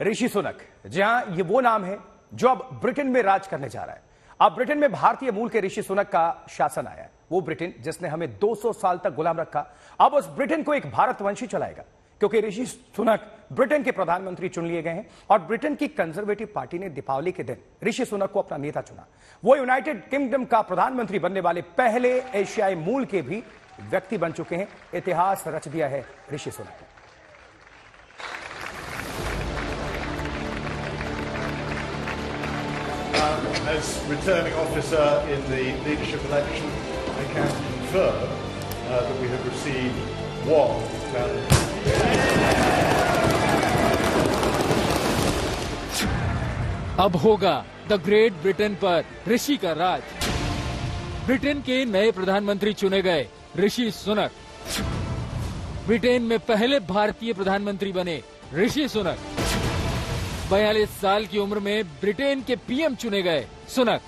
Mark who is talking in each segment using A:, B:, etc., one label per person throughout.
A: ऋषि सुनक, जी हां, ये वो नाम है जो अब ब्रिटेन में राज करने जा रहा है। अब ब्रिटेन में भारतीय मूल के ऋषि सुनक का शासन आया है। वो ब्रिटेन जिसने हमें 200 साल तक गुलाम रखा, अब उस ब्रिटेन को एक भारतवंशी चलाएगा, क्योंकि ऋषि सुनक ब्रिटेन के प्रधानमंत्री चुन लिए गए हैं और ब्रिटेन की कंजर्वेटिव पार्टी ने दीपावली के दिन ऋषि सुनक को अपना नेता चुना। वो यूनाइटेड किंगडम का प्रधानमंत्री बनने वाले पहले एशियाई मूल के भी व्यक्ति बन चुके हैं। इतिहास रच दिया है ऋषि सुनक ने।
B: As returning officer in the leadership election, I can confirm that we have received one ballot.
C: अब होगा द ग्रेट ब्रिटेन पर ऋषि का राज। ब्रिटेन के नए प्रधानमंत्री चुने गए ऋषि सुनक। ब्रिटेन में पहले भारतीय प्रधानमंत्री बने ऋषि सुनक। 42 साल की उम्र में ब्रिटेन के पीएम चुने गए सुनक।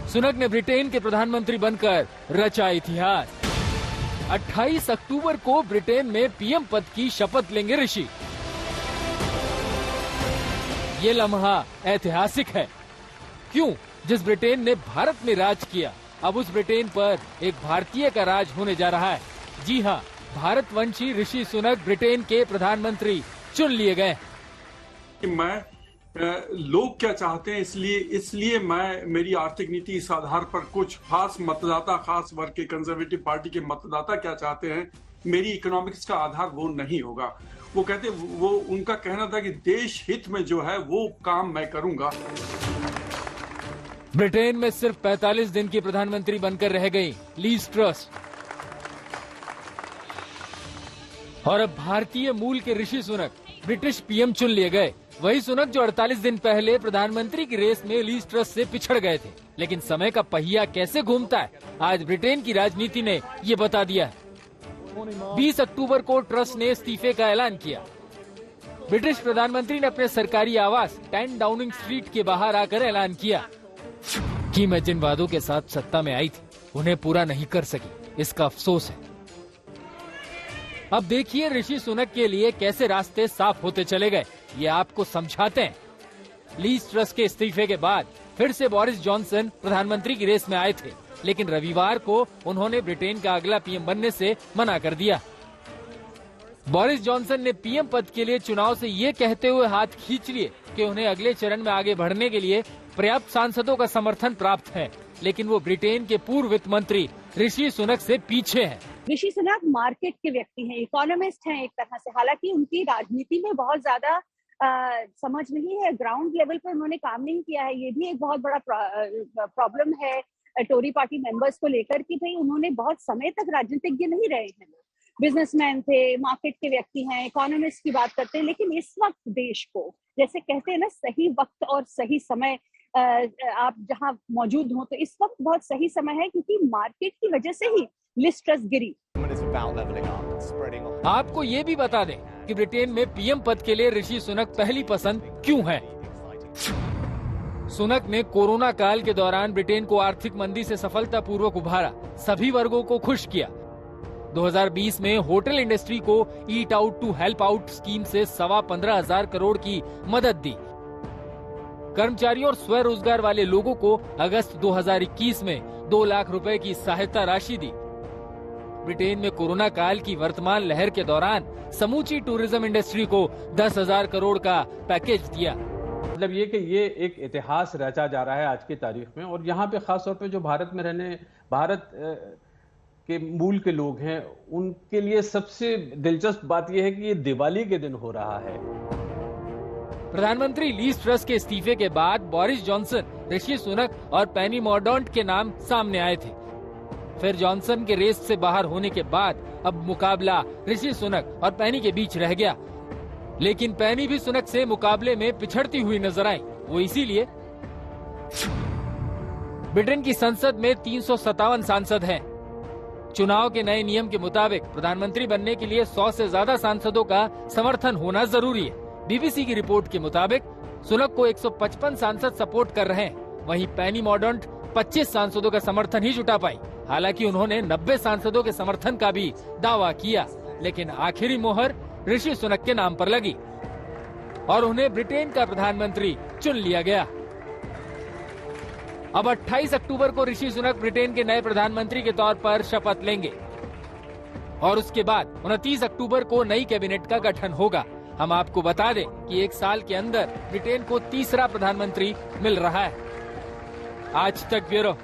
C: सुनक ने ब्रिटेन के प्रधानमंत्री बनकर रचा इतिहास। 28 अक्टूबर को ब्रिटेन में पीएम पद की शपथ लेंगे ऋषि। ये लम्हा ऐतिहासिक है। क्यों? जिस ब्रिटेन ने भारत में राज किया, अब उस ब्रिटेन पर एक भारतीय का राज होने जा रहा है। जी हाँ, भारतवंशी ऋषि सुनक ब्रिटेन के प्रधानमंत्री चुन लिए गए।
D: लोग क्या चाहते हैं, इसलिए मैं मेरी आर्थिक नीति इस आधार पर कुछ खास मतदाता, खास वर्ग के कंजर्वेटिव पार्टी के मतदाता क्या चाहते हैं, मेरी इकोनॉमिक्स का आधार वो नहीं होगा। वो कहते, वो उनका कहना था कि देश हित में जो है वो काम मैं करूंगा।
C: ब्रिटेन में सिर्फ 45 दिन की प्रधानमंत्री बनकर रह गई लीज ट्रस। और अब भारतीय मूल के ऋषि सुनक ब्रिटिश पीएम चुन लिए गए। वही सुनक जो 48 दिन पहले प्रधानमंत्री की रेस में लीज ट्रस से पिछड़ गए थे। लेकिन समय का पहिया कैसे घूमता है, आज ब्रिटेन की राजनीति ने ये बता दिया है। 20 अक्टूबर को ट्रस ने इस्तीफे का ऐलान किया। ब्रिटिश प्रधानमंत्री ने अपने सरकारी आवास 10 डाउनिंग स्ट्रीट के बाहर आकर ऐलान किया कि मैं जिन वादों के साथ सत्ता में आई थी उन्हें पूरा नहीं कर सकी, इसका अफसोस है। अब देखिए ऋषि सुनक के लिए कैसे रास्ते साफ होते चले गए, ये आपको समझाते हैं। लीज ट्रस के इस्तीफे के बाद फिर से बोरिस जॉनसन प्रधानमंत्री की रेस में आए थे, लेकिन रविवार को उन्होंने ब्रिटेन का अगला पीएम बनने से मना कर दिया। बोरिस जॉनसन ने पीएम पद के लिए चुनाव से ये कहते हुए हाथ खींच लिए कि उन्हें अगले चरण में आगे बढ़ने के लिए पर्याप्त सांसदों का समर्थन प्राप्त है, लेकिन वो ब्रिटेन के पूर्व वित्त मंत्री ऋषि सुनक से पीछे हैं।
E: ऋषि सुनक मार्केट के व्यक्ति हैं, इकोनॉमिस्ट हैं एक तरह से। हालांकि उनकी राजनीति में बहुत ज्यादा समझ नहीं है, ग्राउंड लेवल पर उन्होंने काम नहीं किया है। ये भी एक बहुत बड़ा प्रॉब्लम है टोरी पार्टी मेंबर्स को लेकर कि भाई उन्होंने बहुत समय तक राजनीतिज्ञ नहीं रहे हैं। बिजनेसमैन थे, मार्केट के व्यक्ति हैं, इकोनॉमिस्ट की बात करते हैं। लेकिन इस वक्त देश को, जैसे कहते हैं ना, सही वक्त और सही समय आप जहां मौजूद हो, तो इस वक्त बहुत सही समय है, क्योंकि मार्केट की वजह से ही लिज ट्रस गिरी।
C: आपको ये भी बता दें कि ब्रिटेन में पीएम पद के लिए ऋषि सुनक पहली पसंद क्यों है। सुनक ने कोरोना काल के दौरान ब्रिटेन को आर्थिक मंदी से सफलतापूर्वक उभारा, सभी वर्गों को खुश किया। 2020 में होटल इंडस्ट्री को eat out to help out scheme से 15,500 करोड़ की मदद दी। कर्मचारियों और स्वरोजगार वाले लोगों को अगस्त 2021 में 2 लाख रुपए की सहायता राशि दी। ब्रिटेन में कोरोना काल की वर्तमान लहर के दौरान समूची टूरिज्म इंडस्ट्री को 10,000 करोड़ का पैकेज दिया।
F: मतलब ये कि ये एक इतिहास रचा जा रहा है आज की तारीख में। और यहाँ पे खास तौर पे जो भारत के मूल के लोग हैं, उनके लिए सबसे दिलचस्प बात यह है कि ये दिवाली के दिन हो रहा है।
C: प्रधानमंत्री लीज ट्रस के इस्तीफे के बाद बोरिस जॉनसन, ऋषि सुनक और पेनी मॉर्डॉन्ट के नाम सामने आए थे। फिर जॉनसन के रेस से बाहर होने के बाद अब मुकाबला ऋषि सुनक और पेनी के बीच रह गया। लेकिन पेनी भी सुनक से मुकाबले में पिछड़ती हुई नजर आई। वो इसीलिए ब्रिटेन की संसद में 357 सांसद हैं। चुनाव के नए नियम के मुताबिक प्रधानमंत्री बनने के लिए 100 से ज्यादा सांसदों का समर्थन होना जरूरी है। बीबीसी की रिपोर्ट के मुताबिक सुनक को 155 सांसद सपोर्ट कर रहे हैं, वहीं पेनी मॉर्डॉन्ट 25 सांसदों का समर्थन ही जुटा पाई। हालांकि उन्होंने 90 सांसदों के समर्थन का भी दावा किया, लेकिन आखिरी मोहर ऋषि सुनक के नाम पर लगी। और उन्हें ब्रिटेन का प्रधानमंत्री चुन लिया गया। अब 28 अक्टूबर को ऋषि सुनक ब्रिटेन के नए प्रधानमंत्री के तौर पर शपथ लेंगे और उसके बाद 29 अक्टूबर को नई कैबिनेट का गठन होगा। हम आपको बता दें कि एक साल के अंदर ब्रिटेन को तीसरा प्रधानमंत्री मिल रहा है। आज तक ब्यूरो।